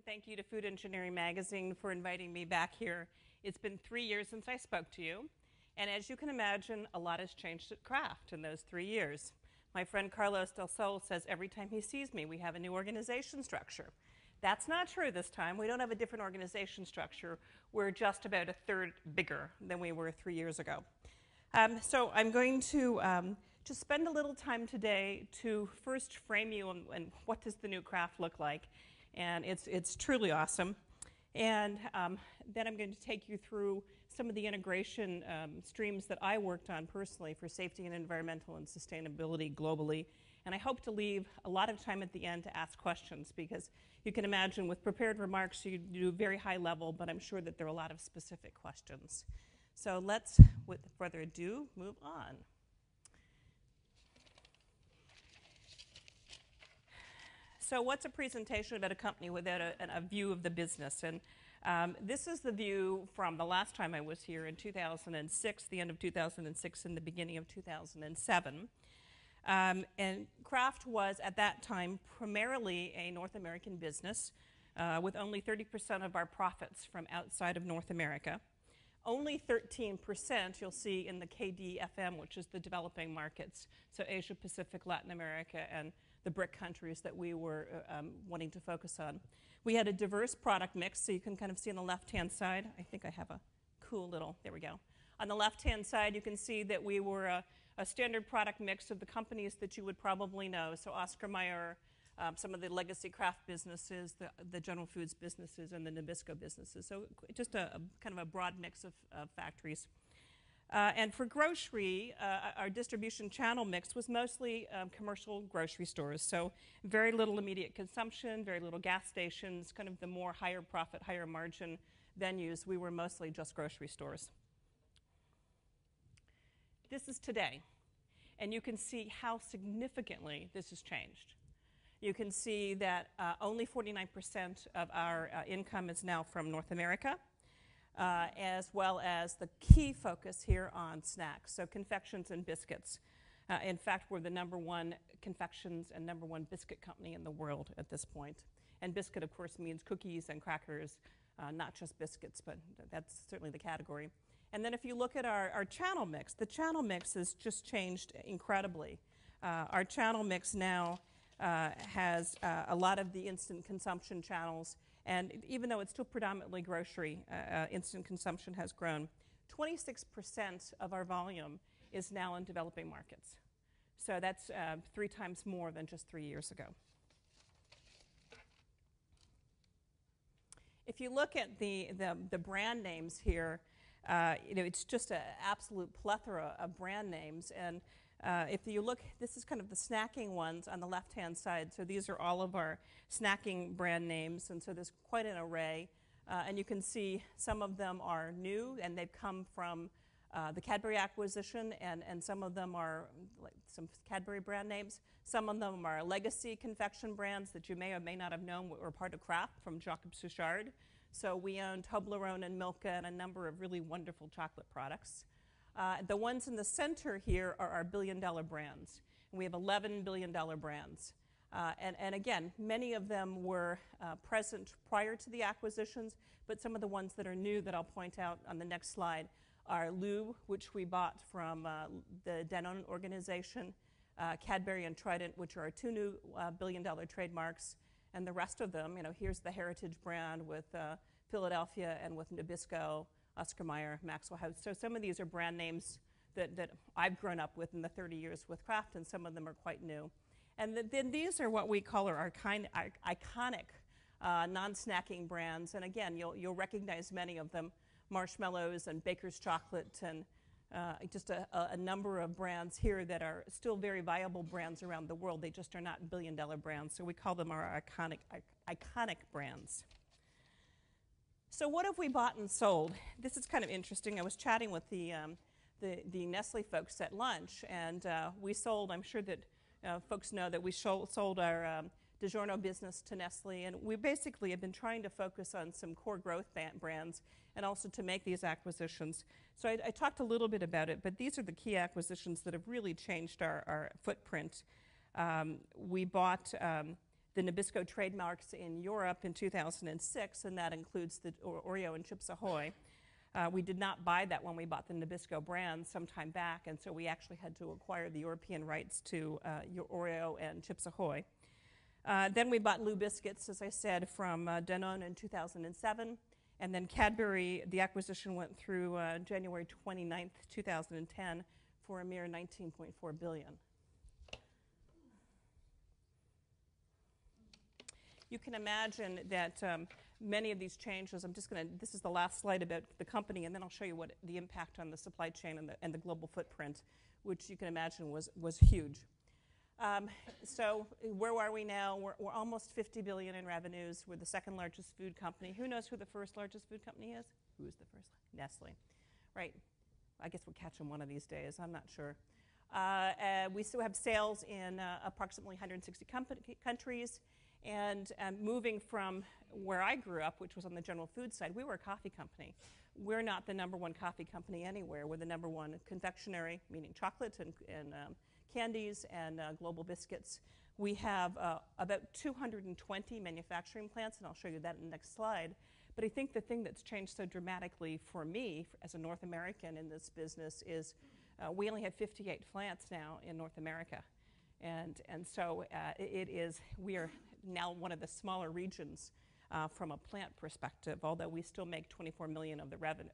thank you to Food Engineering Magazine for inviting me back here. It's been 3 years since I spoke to you, and as you can imagine, a lot has changed at Kraft in those 3 years. My friend Carlos Del Sol says every time he sees me, we have a new organization structure. That's not true this time. We don't have a different organization structure. We're just about a third bigger than we were 3 years ago. So I'm going to just spend a little time today to first frame you on what does the new Kraft look like. And it's truly awesome. And then I'm going to take you through some of the integration streams that I worked on personally for safety and environmental and sustainability globally. And I hope to leave a lot of time at the end to ask questions, because you can imagine with prepared remarks you do very high level, but I'm sure that there are a lot of specific questions. So let's, with further ado, move on. So what's a presentation about a company without a view of the business? And this is the view from the last time I was here in 2006, the end of 2006 and the beginning of 2007. And Kraft was, at that time, primarily a North American business with only 30% of our profits from outside of North America. Only 13% you'll see in the KDFM, which is the developing markets, so Asia, Pacific, Latin America, and the BRIC countries that we were wanting to focus on. We had a diverse product mix, so you can kind of see on the left-hand side. I think I have a cool little, there we go. On the left-hand side, you can see that we were a standard product mix of the companies that you would probably know. So Oscar Mayer, some of the legacy Kraft businesses, the General Foods businesses, and the Nabisco businesses. So just a kind of a broad mix of factories. And for grocery, our distribution channel mix was mostly commercial grocery stores. So very little immediate consumption, very little gas stations, kind of the more higher profit, higher margin venues. We were mostly just grocery stores. This is today. And you can see how significantly this has changed. You can see that only 49% of our income is now from North America. As well as the key focus here on snacks, so confections and biscuits. In fact, we're the #1 confections and #1 biscuit company in the world at this point. And biscuit, of course, means cookies and crackers, not just biscuits, but that's certainly the category. And then if you look at our channel mix, the channel mix has just changed incredibly. Our channel mix now has a lot of the instant consumption channels. And even though it's still predominantly grocery, instant consumption has grown. 26% of our volume is now in developing markets. So that's 3 times more than just 3 years ago. If you look at the brand names here, it's just an absolute plethora of brand names. And if you look, this is kind of the snacking ones on the left-hand side. So these are all of our snacking brand names, and so there's quite an array. And you can see some of them are new, and they've come from the Cadbury acquisition, and some of them are like some Cadbury brand names. Some of them are legacy confection brands that you may or may not have known were part of Kraft from Jacob Suchard. So we own Toblerone and Milka and a number of really wonderful chocolate products. The ones in the center here are our billion-dollar brands. And we have 11 billion-dollar brands. And again, many of them were present prior to the acquisitions, but some of the ones that are new that I'll point out on the next slide are Lou, which we bought from the Danone organization, Cadbury and Trident, which are our 2 new billion-dollar trademarks. And the rest of them, here's the Heritage brand with Philadelphia and with Nabisco, Oscar Mayer, Maxwell House. So some of these are brand names that I've grown up with in the 30 years with Kraft, and some of them are quite new. And then these are what we call our iconic non-snacking brands. And again, you'll recognize many of them, Marshmallows and Baker's Chocolate, and just a number of brands here that are still very viable brands around the world. They just are not billion-dollar brands, so we call them our iconic brands. So what have we bought and sold? This is kind of interesting. I was chatting with the Nestle folks at lunch, and we sold, I'm sure that folks know that we sold our DiGiorno business to Nestle, and we basically have been trying to focus on some core growth brands and also to make these acquisitions. So I talked a little bit about it, but these are the key acquisitions that have really changed our footprint. We bought the Nabisco trademarks in Europe in 2006, and that includes the Oreo and Chips Ahoy. We did not buy that when we bought the Nabisco brand some time back, and so we actually had to acquire the European rights to Oreo and Chips Ahoy. Then we bought Lou Biscuits, as I said, from Danone in 2007. And then Cadbury, the acquisition went through January 29th, 2010 for a mere $19.4 billion. You can imagine that many of these changes, this is the last slide about the company, and then I'll show you what the impact on the supply chain and the global footprint, which you can imagine was huge. So where are we now? We're almost $50 billion in revenues. We're the second largest food company. Who knows who the first largest food company is? Who is the first? Nestle. Right. I guess we'll catch them one of these days. I'm not sure. We still have sales in approximately 160 countries. And moving from where I grew up, which was on the general food side, we were a coffee company. We're not the number one coffee company anywhere. We're the number one confectionery, meaning chocolate and candies and global biscuits. We have about 220 manufacturing plants, and I'll show you that in the next slide. But I think the thing that's changed so dramatically for me as a North American in this business is we only have 58 plants now in North America. And so we are now one of the smaller regions from a plant perspective, although we still make 24 billion of the revenue.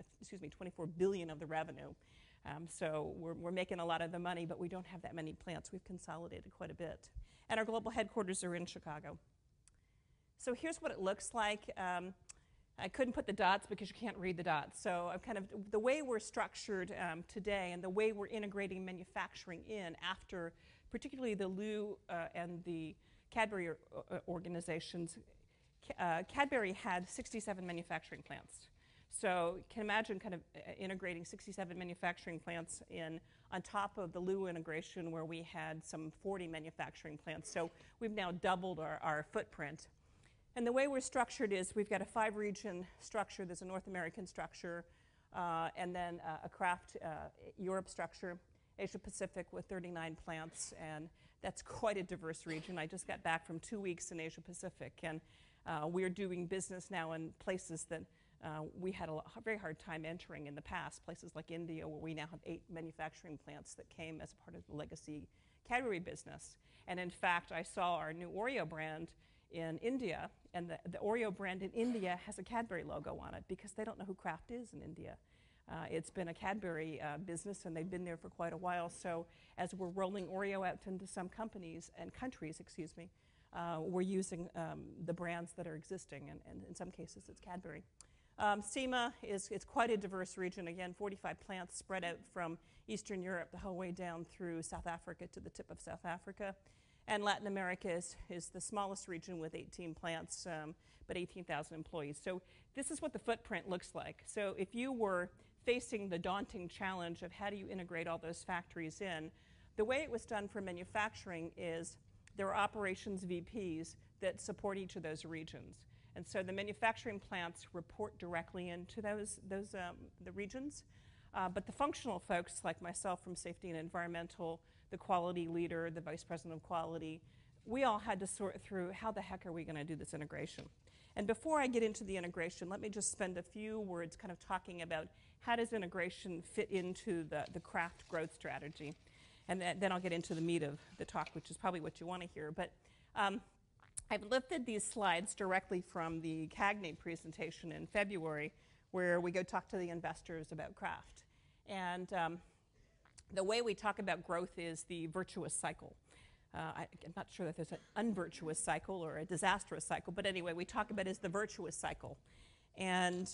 So we're making a lot of the money, but we don't have that many plants. We've consolidated quite a bit. And our global headquarters are in Chicago. So here's what it looks like. I couldn't put the dots because you can't read the dots. So the way we're structured today and the way we're integrating manufacturing in after particularly the Lou and the Cadbury organizations. Cadbury had 67 manufacturing plants. So you can imagine integrating 67 manufacturing plants on top of the Lou integration where we had some 40 manufacturing plants. So we've now doubled our footprint. And the way we're structured is we've got a 5-region structure. There's a North American structure, and then a Kraft Europe structure, Asia Pacific with 39 plants, and that's quite a diverse region. I just got back from 2 weeks in Asia Pacific, and we're doing business now in places that we had a very hard time entering in the past, places like India, where we now have 8 manufacturing plants that came as part of the legacy Cadbury business. And in fact, I saw our new Oreo brand in India, and the Oreo brand in India has a Cadbury logo on it because they don't know who Kraft is in India. It's been a Cadbury business, and they've been there for quite a while. So as we're rolling Oreo out into some countries, we're using the brands that are existing, and in some cases it's Cadbury. SEMA it's quite a diverse region. Again, 45 plants spread out from Eastern Europe the whole way down through South Africa to the tip of South Africa. And Latin America is the smallest region with 18 plants, but 18,000 employees. So this is what the footprint looks like. So if you were facing the daunting challenge of how do you integrate all those factories in, the way it was done for manufacturing is there are operations VPs that support each of those regions. And so the manufacturing plants report directly into the regions. But the functional folks like myself from safety and environmental, the quality leader, the vice president of quality, we all had to sort through how the heck are we going to do this integration. And before I get into the integration, let me just spend a few words kind of talking about how does integration fit into the Kraft growth strategy. And then I'll get into the meat of the talk, which is probably what you want to hear. But I've lifted these slides directly from the CAGNY presentation in February, where we go talk to the investors about Kraft. And the way we talk about growth is the virtuous cycle. I'm not sure that there's an unvirtuous cycle or a disastrous cycle, but anyway, we talk about it as the virtuous cycle. And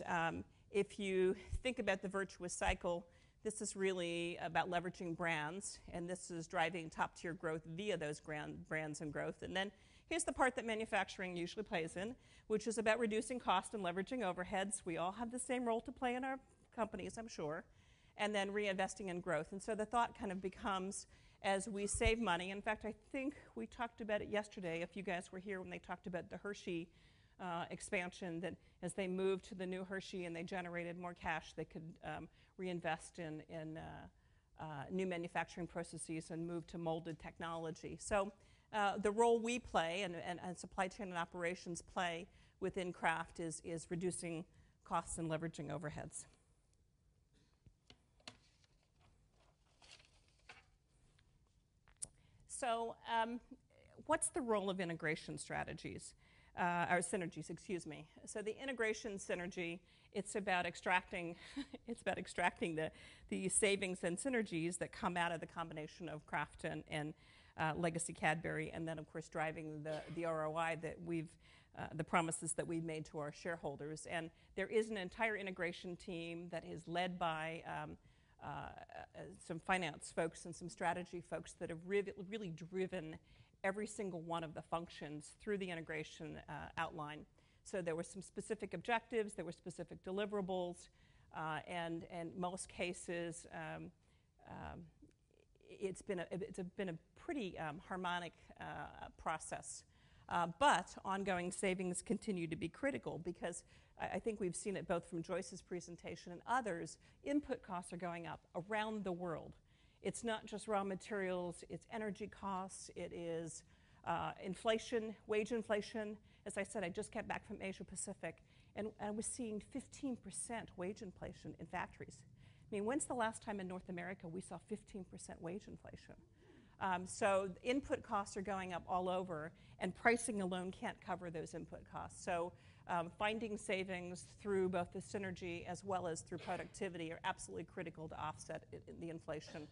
if you think about the virtuous cycle, this is really about leveraging brands, and this is driving top-tier growth via those brands and growth. And then here's the part that manufacturing usually plays in, which is about reducing cost and leveraging overheads. We all have the same role to play in our companies, I'm sure. And then reinvesting in growth. And so the thought kind of becomes, as we save money, in fact, I think we talked about it yesterday, if you guys were here when they talked about the Hershey expansion, that as they moved to the new Hershey and they generated more cash, they could reinvest in new manufacturing processes and move to molded technology. So The role we play and supply chain and operations play within Kraft is reducing costs and leveraging overheads. So what's the role of integration strategies, or synergies, excuse me. So the integration synergy, it's about extracting, the savings and synergies that come out of the combination of Kraft and legacy Cadbury, and then of course driving the ROI that the promises that we've made to our shareholders. And there is an entire integration team that is led by some finance folks and some strategy folks that have really driven every single one of the functions through the integration outline. So there were some specific objectives, there were specific deliverables, and in most cases, it's been a pretty harmonic process. But ongoing savings continue to be critical because I think we've seen it both from Joyce's presentation and others. Input costs are going up around the world. It's not just raw materials, it's energy costs, it is inflation, wage inflation. As I said, I just got back from Asia Pacific, and I was seeing 15% wage inflation in factories. I mean, when's the last time in North America we saw 15% wage inflation? So input costs are going up all over, and pricing alone can't cover those input costs. So finding savings through both the synergy as well as through productivity are absolutely critical to offset the inflation.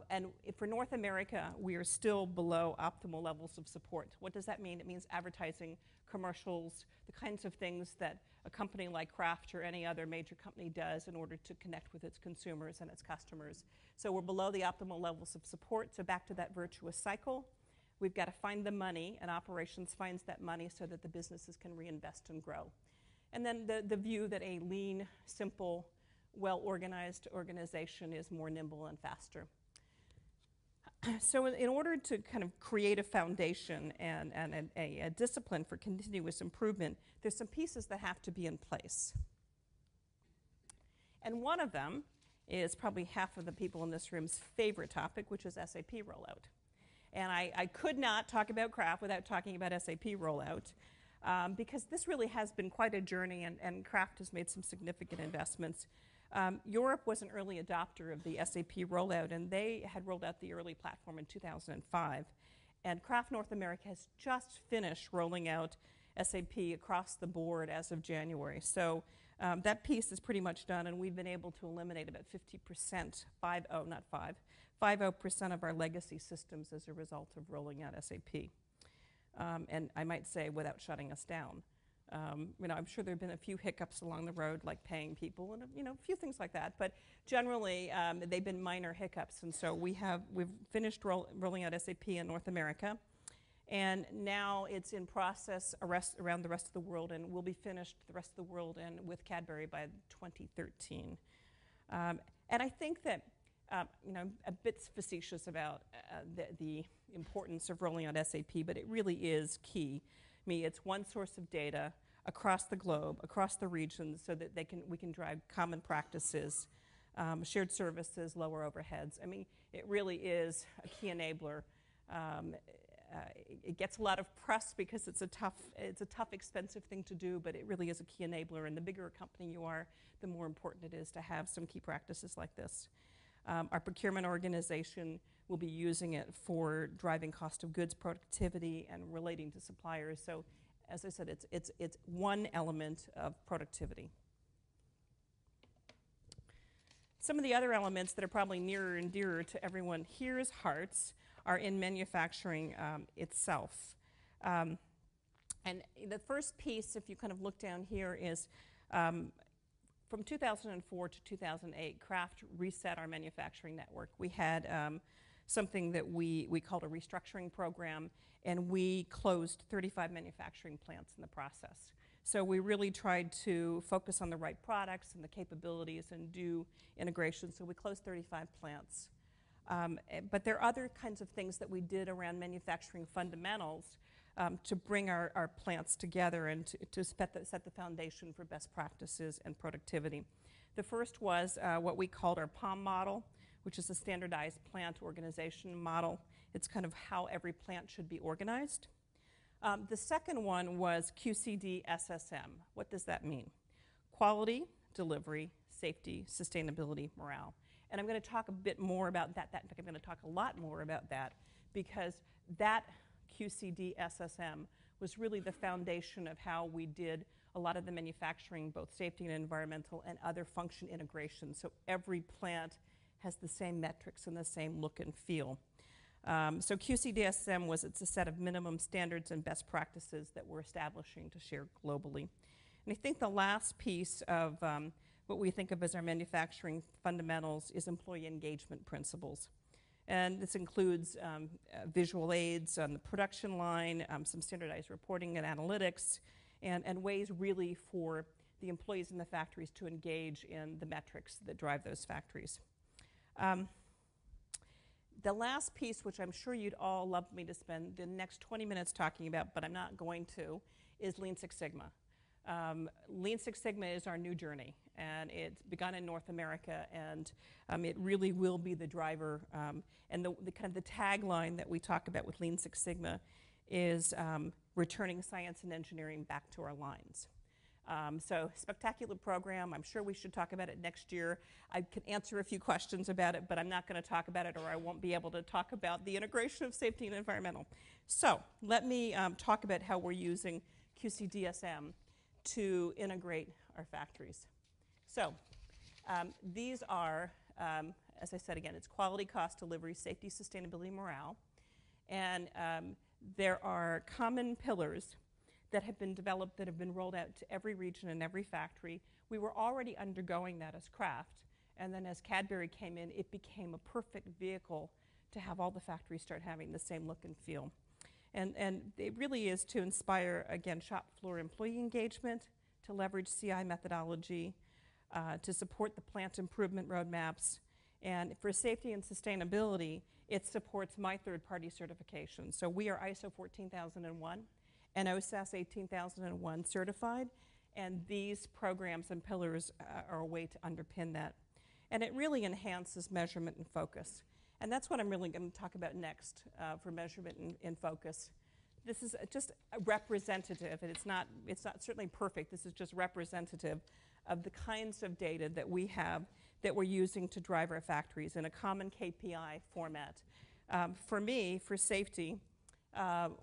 And for North America, we are still below optimal levels of support. What does that mean? It means advertising, commercials, the kinds of things that a company like Kraft or any other major company does in order to connect with its consumers and its customers. So we're below the optimal levels of support. So back to that virtuous cycle. We've got to find the money, and operations finds that money so that the businesses can reinvest and grow. And then the view that a lean, simple, well-organized organization is more nimble and faster. So in order to kind of create a foundation and a discipline for continuous improvement, there's some pieces that have to be in place. And one of them is probably half of the people in this room's favorite topic, which is SAP rollout. And I could not talk about Kraft without talking about SAP rollout, because this really has been quite a journey, and Kraft has made some significant investments. Europe was an early adopter of the SAP rollout, and they had rolled out the early platform in 2005. And Kraft North America has just finished rolling out SAP across the board as of January. So that piece is pretty much done, and we've been able to eliminate about 50%, 50% of our legacy systems as a result of rolling out SAP. And I might say without shutting us down. I'm sure there have been a few hiccups along the road, like paying people and a few things like that. But generally, they've been minor hiccups. And so we've finished rolling out SAP in North America, and now it's in process around the rest of the world, and will be finished the rest of the world and with Cadbury by 2013. And I think that I'm a bit facetious about the importance of rolling out SAP, but it really is key. It's one source of data across the globe, across the regions, so that we can drive common practices, shared services, lower overheads. It really is a key enabler. It gets a lot of press because it's a tough, expensive thing to do, but it really is a key enabler. And the bigger a company you are, the more important it is to have some key practices like this. Our procurement organization will be using it for driving cost of goods productivity and relating to suppliers. So, as I said, it's one element of productivity. Some of the other elements that are probably nearer and dearer to everyone here's hearts are in manufacturing itself. And the first piece, if you kind of look down here, is from 2004 to 2008, Kraft reset our manufacturing network. We had something that we called a restructuring program, and we closed 35 manufacturing plants in the process. So we really tried to focus on the right products and the capabilities and do integration. So we closed 35 plants. But there are other kinds of things that we did around manufacturing fundamentals to bring our plants together and to set the foundation for best practices and productivity. The first was what we called our POM model, which is a standardized plant organization model. It's kind of how every plant should be organized. The second one was QCD SSM. What does that mean? Quality, delivery, safety, sustainability, morale. And I'm going to talk a bit more about that. In fact, I'm going to talk a lot more about that because that QCD SSM was really the foundation of how we did a lot of the manufacturing, both safety and environmental and other function integration. So every plant has the same metrics and the same look and feel. So QCD-SSM it's a set of minimum standards and best practices that we're establishing to share globally. And I think the last piece of what we think of as our manufacturing fundamentals is employee engagement principles. And this includes visual aids on the production line, some standardized reporting and analytics, and ways really for the employees in the factories to engage in the metrics that drive those factories. The last piece, which I'm sure you'd all love me to spend the next 20 minutes talking about, but I'm not going to, is Lean Six Sigma. Lean Six Sigma is our new journey, and it's begun in North America, and it really will be the driver. And the kind of the tagline that we talk about with Lean Six Sigma is returning science and engineering back to our lines. So spectacular program. I'm sure we should talk about it next year. I can answer a few questions about it, but I'm not going to talk about it, or I won't be able to talk about the integration of safety and environmental. So let me talk about how we're using QCDSM to integrate our factories. So these are, as I said again, it's quality, cost, delivery, safety, sustainability, morale. And there are common pillars that have been developed, that have been rolled out to every region and every factory. We were already undergoing that as Kraft, and then as Cadbury came in, it became a perfect vehicle to have all the factories start having the same look and feel. And it really is to inspire, again, shop floor employee engagement, to leverage CI methodology, to support the plant improvement roadmaps, and for safety and sustainability, it supports my third-party certification. So we are ISO 14001 and OSAS 18001 certified, and these programs and pillars are a way to underpin that. And it really enhances measurement and focus. And that's what I'm really going to talk about next for measurement and focus. This is just representative, and it's not certainly perfect. This is just representative of the kinds of data that we have that we're using to drive our factories in a common KPI format. For me, for safety,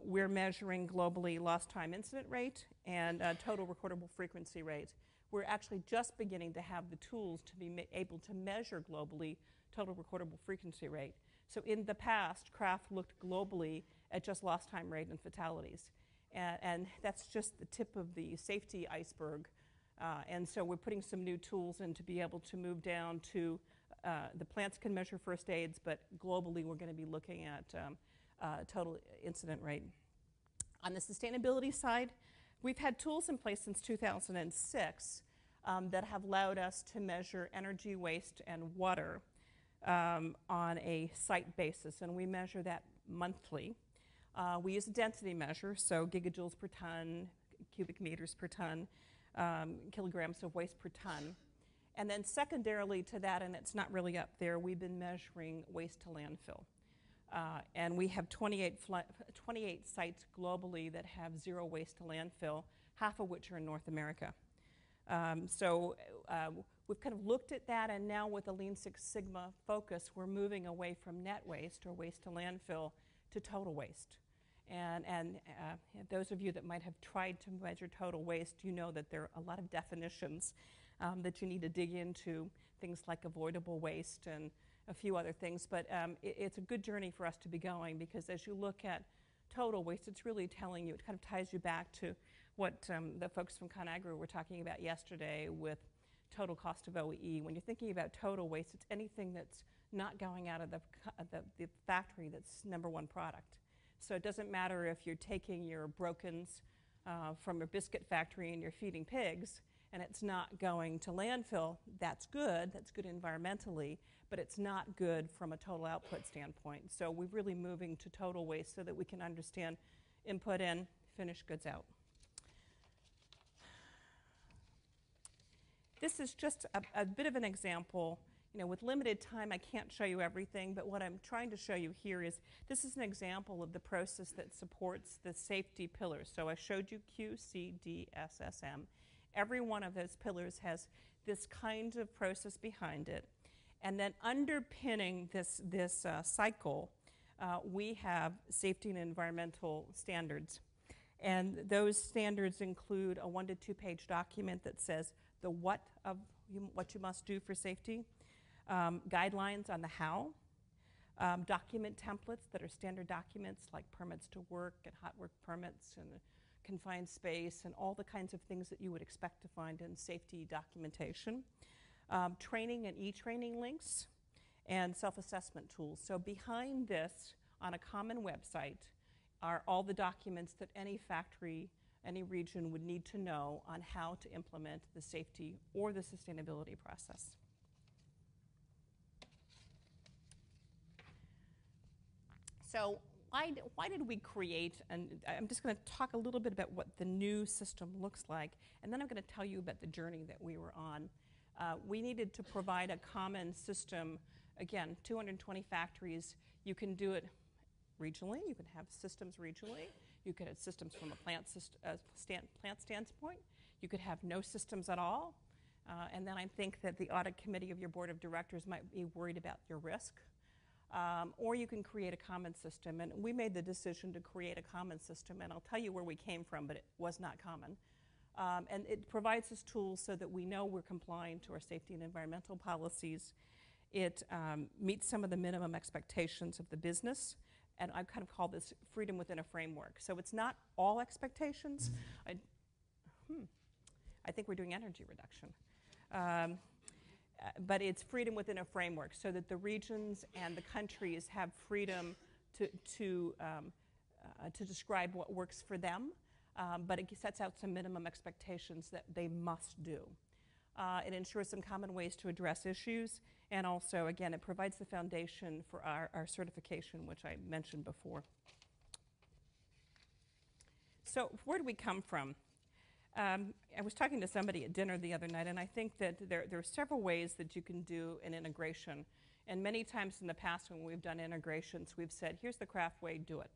we're measuring globally lost time incident rate and total recordable frequency rate. We're actually just beginning to have the tools to be able to measure globally total recordable frequency rate. So in the past, Kraft looked globally at just lost time rate and fatalities. And that's just the tip of the safety iceberg. And so we're putting some new tools in to be able to move down to, the plants can measure first aids, but globally we're going to be looking at total incident rate. On the sustainability side, we've had tools in place since 2006 that have allowed us to measure energy, waste, and water on a site basis, and we measure that monthly. We use a density measure, so gigajoules per ton, cubic meters per ton, kilograms of waste per ton. And then secondarily to that, and it's not really up there, we've been measuring waste to landfill. And we have 28 sites globally that have zero waste to landfill, half of which are in North America. So we've kind of looked at that, and now with the Lean Six Sigma focus, we're moving away from net waste or waste to landfill to total waste. And those of you that might have tried to measure total waste, you know that there are a lot of definitions that you need to dig into, things like avoidable waste and a few other things. But it's a good journey for us to be going, because as you look at total waste, it's really telling you, it kind of ties you back to what the folks from ConAgra were talking about yesterday with total cost of OEE. When you're thinking about total waste, it's anything that's not going out of the factory that's number one product. So it doesn't matter if you're taking your brokens from your biscuit factory and you're feeding pigs, and it's not going to landfill. That's good environmentally, but it's not good from a total output standpoint. So we're really moving to total waste so that we can understand input in, finished goods out. This is just a bit of an example. with limited time, I can't show you everything, but what I'm trying to show you here is this is an example of the process that supports the safety pillars. So I showed you Q, C, D, S, S, M. Every one of those pillars has this kind of process behind it. And then underpinning this cycle, we have safety and environmental standards. And those standards include a 1 to 2 page document that says the what you must do for safety, guidelines on the how, document templates that are standard documents like permits to work and hot work permits and confined space and all the kinds of things that you would expect to find in safety documentation, training and e-training links, and self-assessment tools. So behind this, on a common website, are all the documents that any factory, any region would need to know on how to implement the safety or the sustainability process. So why did we create, and I'm just going to talk a little bit about what the new system looks like, and then I'm going to tell you about the journey that we were on. We needed to provide a common system. Again, 220 factories. You can do it regionally. You can have systems regionally. You could have systems from a plant standpoint. You could have no systems at all. And then I think that the audit committee of your board of directors might be worried about your risk. Or you can create a common system. And we made the decision to create a common system. And I'll tell you where we came from, but it was not common. And it provides us tools so that we know we're complying to our safety and environmental policies. It meets some of the minimum expectations of the business. And I kind of call this freedom within a framework. So it's not all expectations. I think we're doing energy reduction. But it's freedom within a framework so that the regions and the countries have freedom to describe what works for them, but it sets out some minimum expectations that they must do. It ensures some common ways to address issues, and also, again, it provides the foundation for our certification, which I mentioned before. So where do we come from? I was talking to somebody at dinner the other night, and I think that there are several ways that you can do an integration. And many times in the past when we've done integrations, we've said, here's the Kraft way, do it.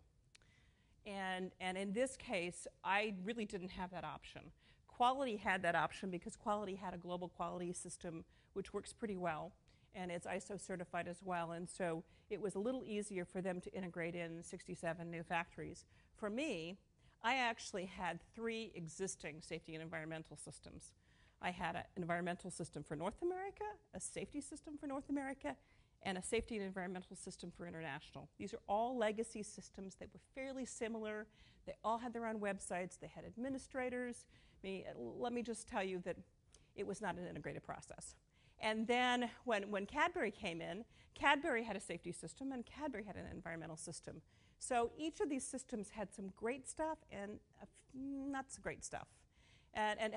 And in this case, I really didn't have that option. Quality had that option because Quality had a global quality system which works pretty well, and it's ISO certified as well. And so it was a little easier for them to integrate in 67 new factories. For me, I actually had 3 existing safety and environmental systems. I had an environmental system for North America, a safety system for North America, and a safety and environmental system for international. These are all legacy systems. They were fairly similar. They all had their own websites. They had administrators. Let me just tell you that it was not an integrated process. And then when Cadbury came in, Cadbury had a safety system and Cadbury had an environmental system. So each of these systems had some great stuff and not so great stuff. And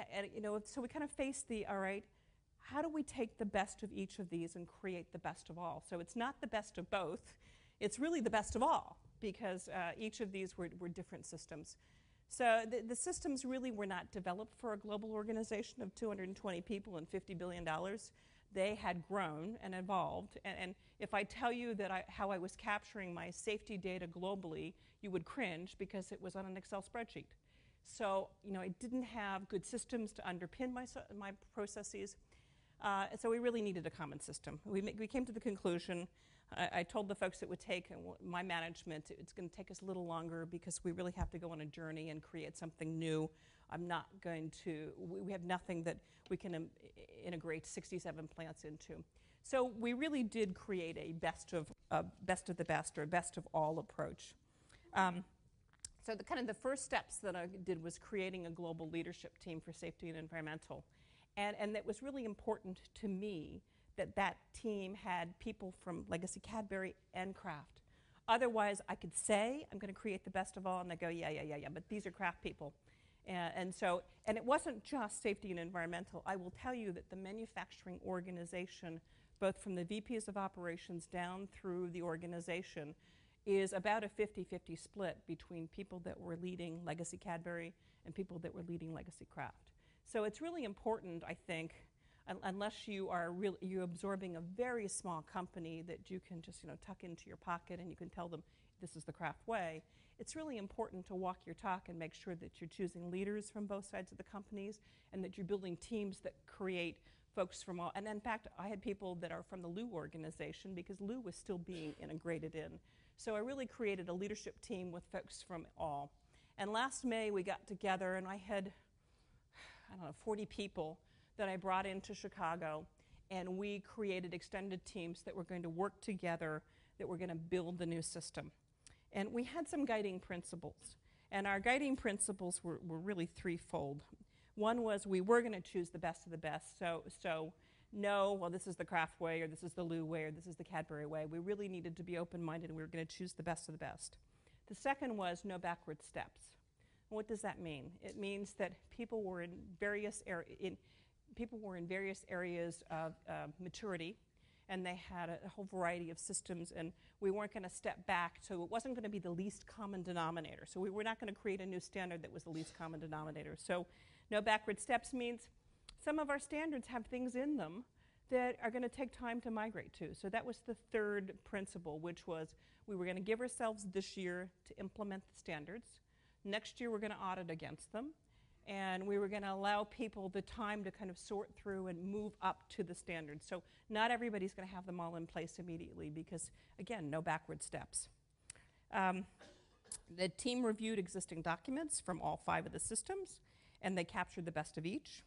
so we kind of faced all right, how do we take the best of each of these and create the best of all? So it's not the best of both. It's really the best of all because each of these were different systems. So the systems really were not developed for a global organization of 220 people and $50 billion. They had grown and evolved. And if I tell you that how I was capturing my safety data globally, you would cringe because it was on an Excel spreadsheet. So I didn't have good systems to underpin my processes. So we really needed a common system. We came to the conclusion, I told the folks it would take, my management, it's going to take us a little longer because we really have to go on a journey and create something new. We have nothing that we can integrate 67 plants into. So we really did create a best of the best or best of all approach. So the first steps that I did was creating a global leadership team for safety and environmental. And it was really important to me that team had people from Legacy Cadbury and Kraft. Otherwise, I could say, I'm going to create the best of all, and they go, yeah, but these are Kraft people. And it wasn't just safety and environmental. I will tell you that the manufacturing organization, both from the VPs of operations down through the organization, is about a 50-50 split between people that were leading Legacy Cadbury and people that were leading Legacy Kraft. So it's really important, I think. unless you are really, you're absorbing a very small company that you can just tuck into your pocket and you can tell them this is the Kraft way. It's really important to walk your talk and make sure that you're choosing leaders from both sides of the companies and that you're building teams that create folks from all. And in fact, I had people that are from the Lou organization because Lou was still being integrated in. So I really created a leadership team with folks from all. And last May we got together and I had, 40 people that I brought into Chicago, and we created extended teams that were going to work together, that were going to build the new system. And we had some guiding principles. And our guiding principles were really threefold. One was we were going to choose the best of the best. So no, well, this is the Kraft way, or this is the Lou way, or this is the Cadbury way. We really needed to be open-minded, and we were going to choose the best of the best. The second was no backward steps. What does that mean? It means that people were in various areas of maturity, and they had a whole variety of systems, and we weren't going to step back, so it wasn't going to be the least common denominator. So we were not going to create a new standard that was the least common denominator. So no backward steps means some of our standards have things in them that are going to take time to migrate to. So that was the third principle, which was we were going to give ourselves this year to implement the standards. Next year we're going to audit against them. And we were going to allow people the time to kind of sort through and move up to the standards. So not everybody's going to have them all in place immediately because, again, no backward steps. The team reviewed existing documents from all 5 of the systems, and they captured the best of each.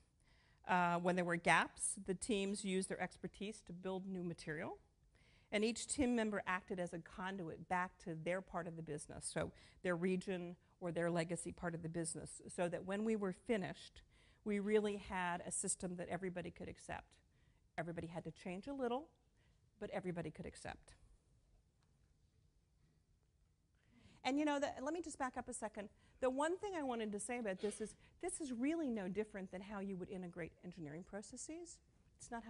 When there were gaps, the teams used their expertise to build new material. And each team member acted as a conduit back to their part of the business, so their region or their legacy part of the business, so that when we were finished, we really had a system that everybody could accept. Everybody had to change a little, but everybody could accept. And let me just back up a second. The one thing I wanted to say about this is really no different than how you would integrate engineering processes. It's not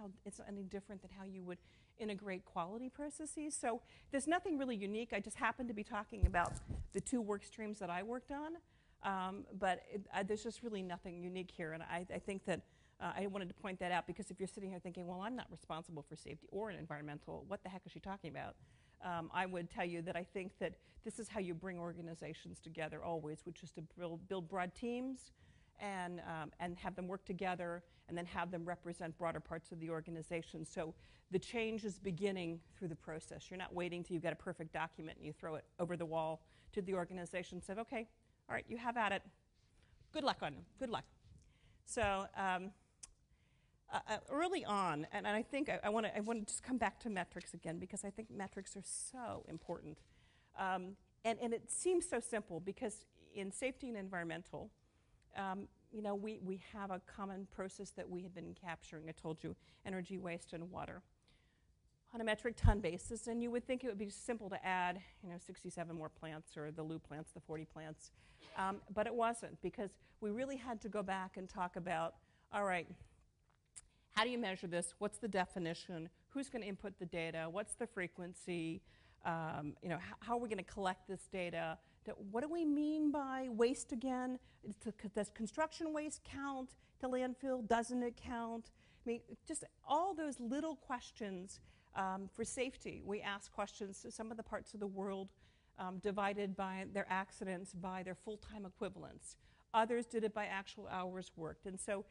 any different than how you would integrate quality processes. So there's nothing really unique. I just happened to be talking about the 2 work streams that I worked on, but there's just really nothing unique here. And I think that I wanted to point that out because if you're sitting here thinking, well, I'm not responsible for safety or environmental, what the heck is she talking about? I would tell you that I think that this is how you bring organizations together always, which is to build broad teams and have them work together and then have them represent broader parts of the organization. So the change is beginning through the process. You're not waiting till you've got a perfect document and you throw it over the wall to the organization and say, okay, all right, you have at it. Good luck on them. Good luck. So early on, and I think I want to just come back to metrics again because I think metrics are so important. And it seems so simple because in safety and environmental, we have a common process that we had been capturing. I told you, energy, waste, and water on a metric ton basis, and you would think it would be simple to add, 67 more plants or the Lou plants, the 40 plants, but it wasn't because we really had to go back and talk about, all right, how do you measure this? What's the definition? Who's going to input the data? What's the frequency? How are we going to collect this data? What do we mean by waste again? Does construction waste count to landfill? Doesn't it count? I mean, just all those little questions for safety. We ask questions to some of the parts of the world divided by their accidents by their full-time equivalents. Others did it by actual hours worked. And so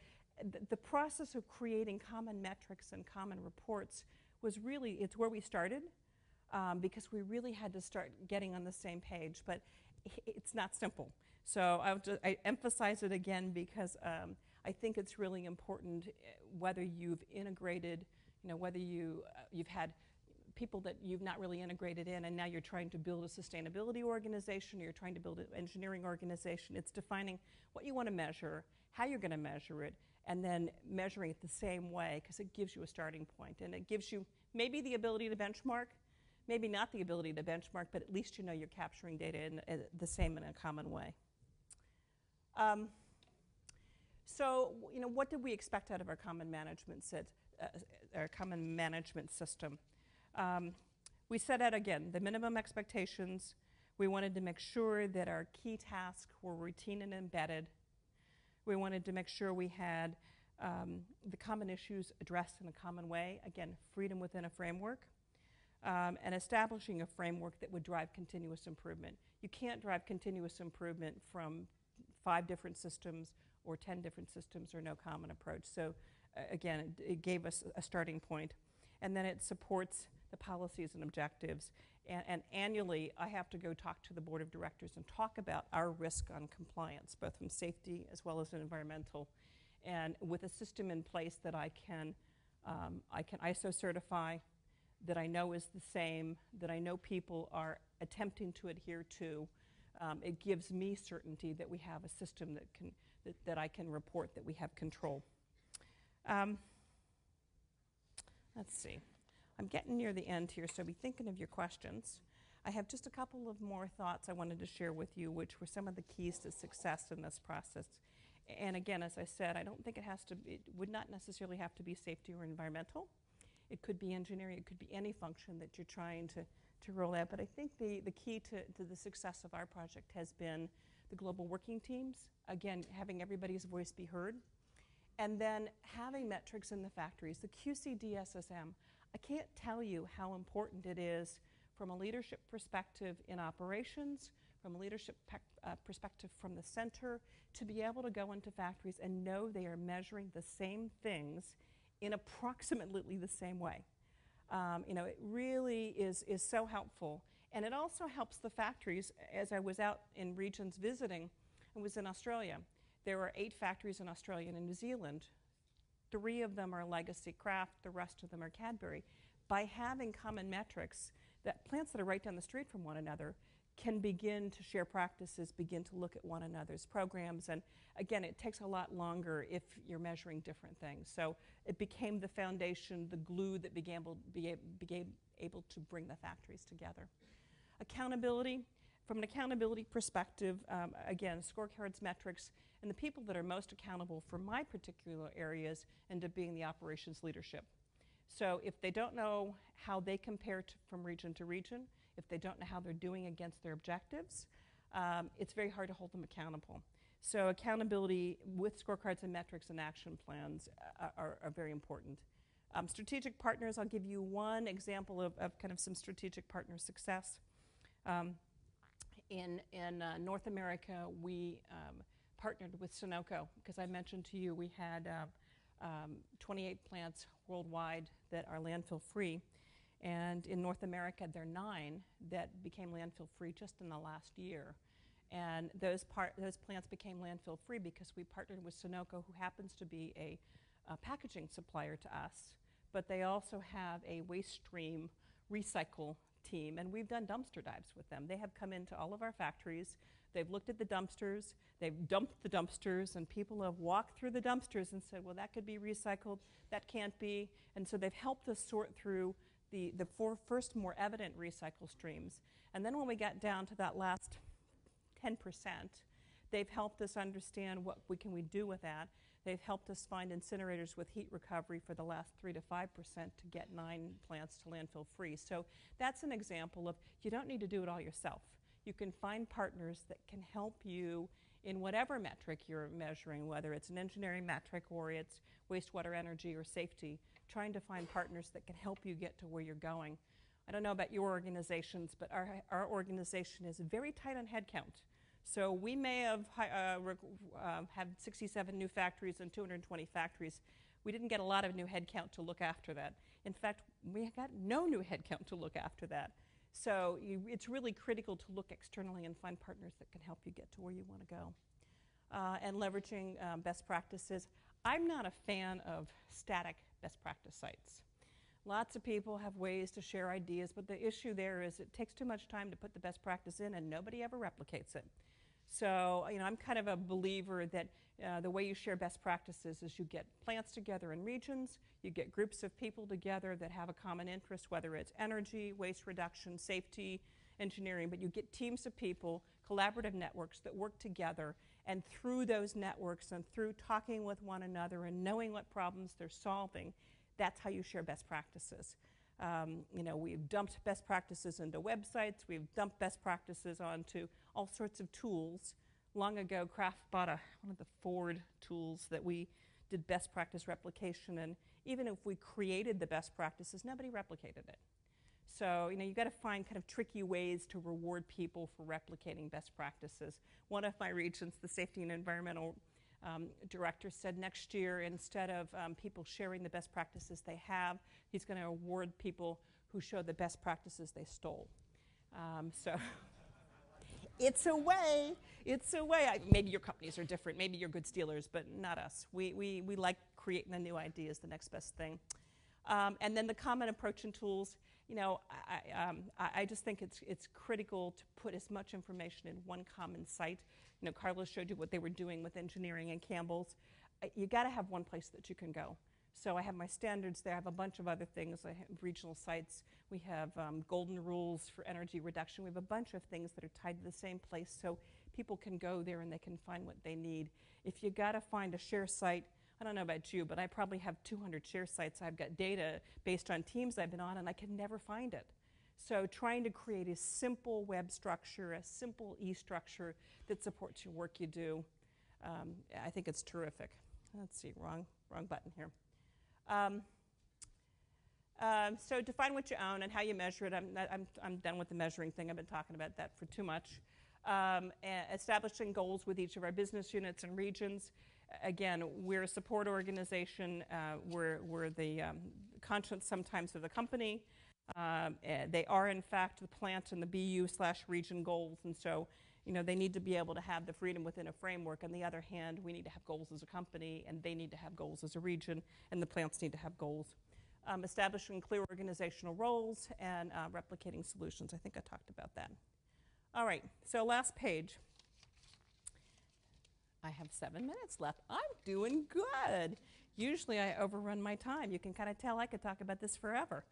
the process of creating common metrics and common reports was really, it's where we started. Because we really had to start getting on the same page, but it's not simple. So I emphasize it again because I think it's really important whether you've integrated, whether you've had people that you've not really integrated in and now you're trying to build a sustainability organization or you're trying to build an engineering organization. It's defining what you want to measure, how you're going to measure it, and then measuring it the same way because it gives you a starting point and it gives you maybe the ability to benchmark, maybe not the ability to benchmark, but at least you're capturing data in the same in a common way. So, what did we expect out of our common management system? We set out again the minimum expectations. We wanted to make sure that our key tasks were routine and embedded. We wanted to make sure we had the common issues addressed in a common way, again, freedom within a framework, and establishing a framework that would drive continuous improvement. You can't drive continuous improvement from 5 different systems or 10 different systems or no common approach. So again, it gave us a starting point. And then it supports the policies and objectives. And annually, I have to go talk to the board of directors and talk about our risk on compliance, both from safety as well as environmental. And with a system in place that I can ISO certify, that I know is the same, that I know people are attempting to adhere to, it gives me certainty that we have a system that I can report that we have control. Let's see. I'm getting near the end here, so be thinking of your questions. I have just a couple of more thoughts I wanted to share with you, which were some of the keys to success in this process. And again, as I said, I don't think it would not necessarily have to be safety or environmental. It could be engineering, it could be any function that you're trying to roll out. But I think the key to the success of our project has been the global working teams. Again, having everybody's voice be heard. And then having metrics in the factories, the QCDSSM. I can't tell you how important it is from a leadership perspective in operations, from a leadership perspective from the center, to be able to go into factories and know they are measuring the same things in approximately the same way. It really is so helpful. And it also helps the factories. As I was out in regions visiting, I was in Australia. There are 8 factories in Australia and in New Zealand. 3 of them are legacy Kraft, the rest of them are Cadbury. By having common metrics, that plants that are right down the street from one another can begin to share practices, begin to look at one another's programs. And again, it takes a lot longer if you're measuring different things. So it became the foundation, the glue that became able to bring the factories together. Accountability. From an accountability perspective, again, scorecards, metrics, and the people that are most accountable for my particular areas end up being the operations leadership. So if they don't know how they compare from region to region, if they don't know how they're doing against their objectives, it's very hard to hold them accountable. So accountability with scorecards and metrics and action plans are very important. Strategic partners, I'll give you one example of kind of some strategic partner success. In North America, we partnered with Sunoco because I mentioned to you we had 28 plants worldwide that are landfill free. And in North America, there are 9 that became landfill free just in the last year. And those plants became landfill free because we partnered with Sunoco, who happens to be a packaging supplier to us. But they also have a waste stream recycle team, and we've done dumpster dives with them. They have come into all of our factories. They've looked at the dumpsters. They've dumped the dumpsters, and people have walked through the dumpsters and said, well, that could be recycled. That can't be. And so they've helped us sort through the 4 first more evident recycle streams. And then when we got down to that last 10%, they've helped us understand what we can do with that. They've helped us find incinerators with heat recovery for the last 3 to 5% to get 9 plants to landfill free. So that's an example of you don't need to do it all yourself. You can find partners that can help you in whatever metric you're measuring, whether it's an engineering metric or it's wastewater energy or safety, trying to find partners that can help you get to where you're going. I don't know about your organizations, but our organization is very tight on headcount. So we may have had 67 new factories and 220 factories. We didn't get a lot of new headcount to look after that. In fact, we got no new headcount to look after that. So it's really critical to look externally and find partners that can help you get to where you want to go. And leveraging best practices. I'm not a fan of static best practice sites. Lots of people have ways to share ideas, but the issue there is it takes too much time to put the best practice in and nobody ever replicates it. So, I'm kind of a believer that the way you share best practices is you get plants together in regions, you get groups of people together that have a common interest, whether it's energy, waste reduction, safety, engineering, but you get teams of people, collaborative networks that work together, and through those networks and through talking with one another and knowing what problems they're solving, that's how you share best practices. We've dumped best practices into websites. We've dumped best practices onto all sorts of tools. Long ago, Kraft bought one of the Ford tools that we did best practice replication, and even if we created the best practices, nobody replicated it. So, you've got to find kind of tricky ways to reward people for replicating best practices. One of my regions, the safety and environmental director, said next year, instead of people sharing the best practices they have, he's going to award people who show the best practices they stole. So it's a way. It's a way. Maybe your companies are different. Maybe you're good stealers, but not us. We like creating the new ideas, the next best thing. And then the common approach and tools. I just think it's critical to put as much information in one common site. Carlos showed you what they were doing with engineering and Campbell's. You got to have one place that you can go. So I have my standards there. I have a bunch of other things. I have regional sites. We have golden rules for energy reduction. We have a bunch of things that are tied to the same place, so people can go there and they can find what they need. If you got to find a share site, I don't know about you, but I probably have 200 share sites. I've got data based on teams I've been on, and I can never find it. So trying to create a simple web structure, a simple e-structure that supports your work you do, I think it's terrific. Let's see, wrong button here. So define what you own and how you measure it. I'm done with the measuring thing. I've been talking about that for too much. Establishing goals with each of our business units and regions. Again, we're a support organization. We're the conscience sometimes of the company. They are, in fact, the plant and the BU/region goals, and so they need to be able to have the freedom within a framework. On the other hand, we need to have goals as a company, and they need to have goals as a region, and the plants need to have goals. Establishing clear organizational roles and replicating solutions. I think I talked about that. All right, so last page. I have 7 minutes left. I'm doing good. Usually I overrun my time. You can kind of tell I could talk about this forever.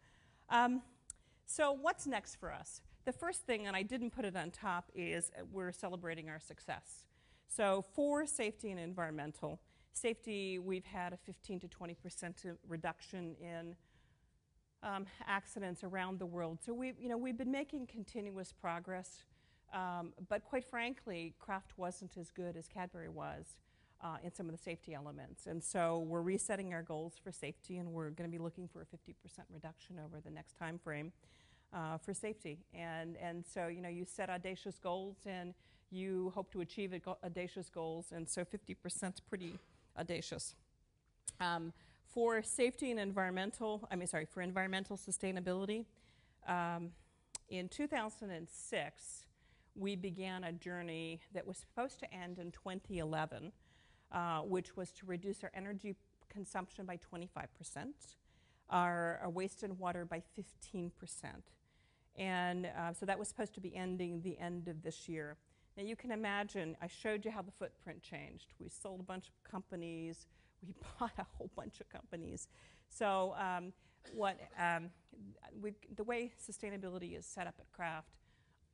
So what's next for us? The first thing, and I didn't put it on top, is we're celebrating our success. So for safety and environmental, safety, we've had a 15 to 20% reduction in accidents around the world. So we've been making continuous progress. But quite frankly, Kraft wasn't as good as Cadbury was in some of the safety elements. And so we're resetting our goals for safety, and we're going to be looking for a 50% reduction over the next time frame for safety. And so, you set audacious goals, and you hope to achieve audacious goals, and so 50% is pretty audacious. For safety and for environmental sustainability, in 2006, we began a journey that was supposed to end in 2011, which was to reduce our energy consumption by 25%, our waste and water by 15%. And so that was supposed to be ending the end of this year. Now you can imagine, I showed you how the footprint changed. We sold a bunch of companies. We bought a whole bunch of companies. So the way sustainability is set up at Kraft,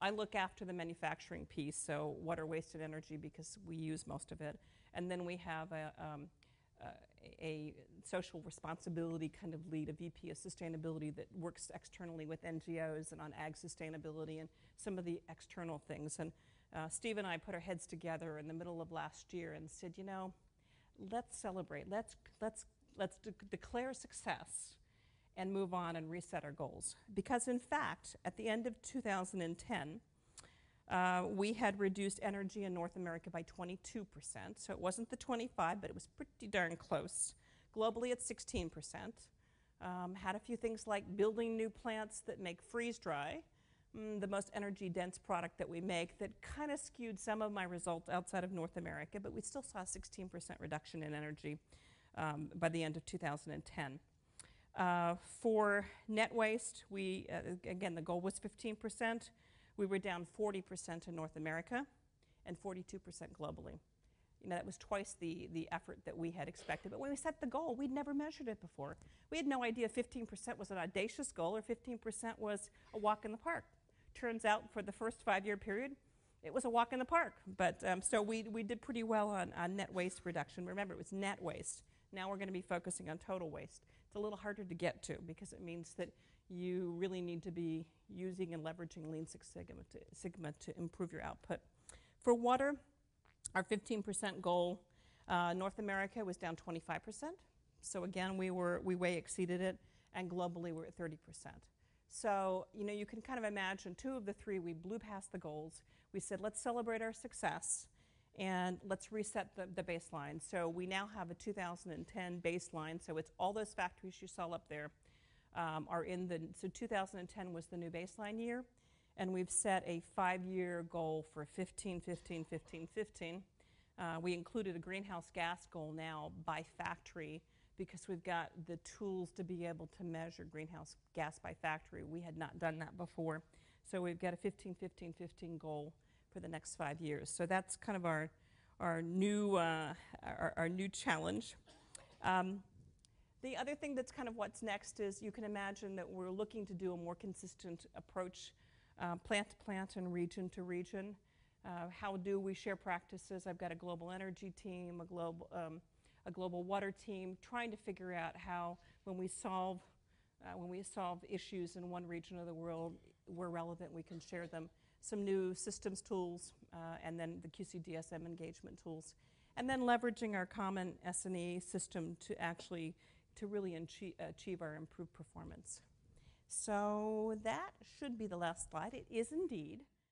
I look after the manufacturing piece, so water, waste, and energy, because we use most of it. And then we have a social responsibility kind of lead, a VP of sustainability that works externally with NGOs and on ag sustainability and some of the external things. And Steve and I put our heads together in the middle of last year and said, let's celebrate. Let's declare success and move on and reset our goals. Because in fact, at the end of 2010, we had reduced energy in North America by 22%. So it wasn't the 25, but it was pretty darn close. Globally, it's 16%. Had a few things like building new plants that make freeze-dry, the most energy-dense product that we make, that kind of skewed some of my results outside of North America, but we still saw a 16% reduction in energy by the end of 2010. For net waste, again, the goal was 15%. We were down 40% in North America and 42% globally. That was twice the effort that we had expected. But when we set the goal, we'd never measured it before. We had no idea 15% was an audacious goal or 15% was a walk in the park. Turns out for the first 5-year period, it was a walk in the park. But so we did pretty well on net waste reduction. Remember, it was net waste. Now we're going to be focusing on total waste. It's a little harder to get to because it means that you really need to be using and leveraging Lean Six Sigma to improve your output. For water, our 15% goal, North America was down 25%. So again, we way exceeded it, and globally we're at 30%. So, you can kind of imagine 2 of the 3, we blew past the goals. We said, let's celebrate our success, and let's reset the baseline. So we now have a 2010 baseline, so it's all those factories you saw up there are in so 2010 was the new baseline year, and we've set a 5-year goal for 15, 15, 15, 15. We included a greenhouse gas goal now by factory because we've got the tools to be able to measure greenhouse gas by factory. We had not done that before. So we've got a 15, 15, 15 goal for the next 5 years. So that's kind of our new challenge. The other thing that's kind of what's next is you can imagine that we're looking to do a more consistent approach, plant to plant and region to region. How do we share practices? I've got a global energy team, a global water team, trying to figure out how when we solve issues in one region of the world, where relevant, we can share them. Some new systems tools, and then the QCDSM engagement tools. And then leveraging our common S&E system to really achieve our improved performance. So that should be the last slide. It is indeed.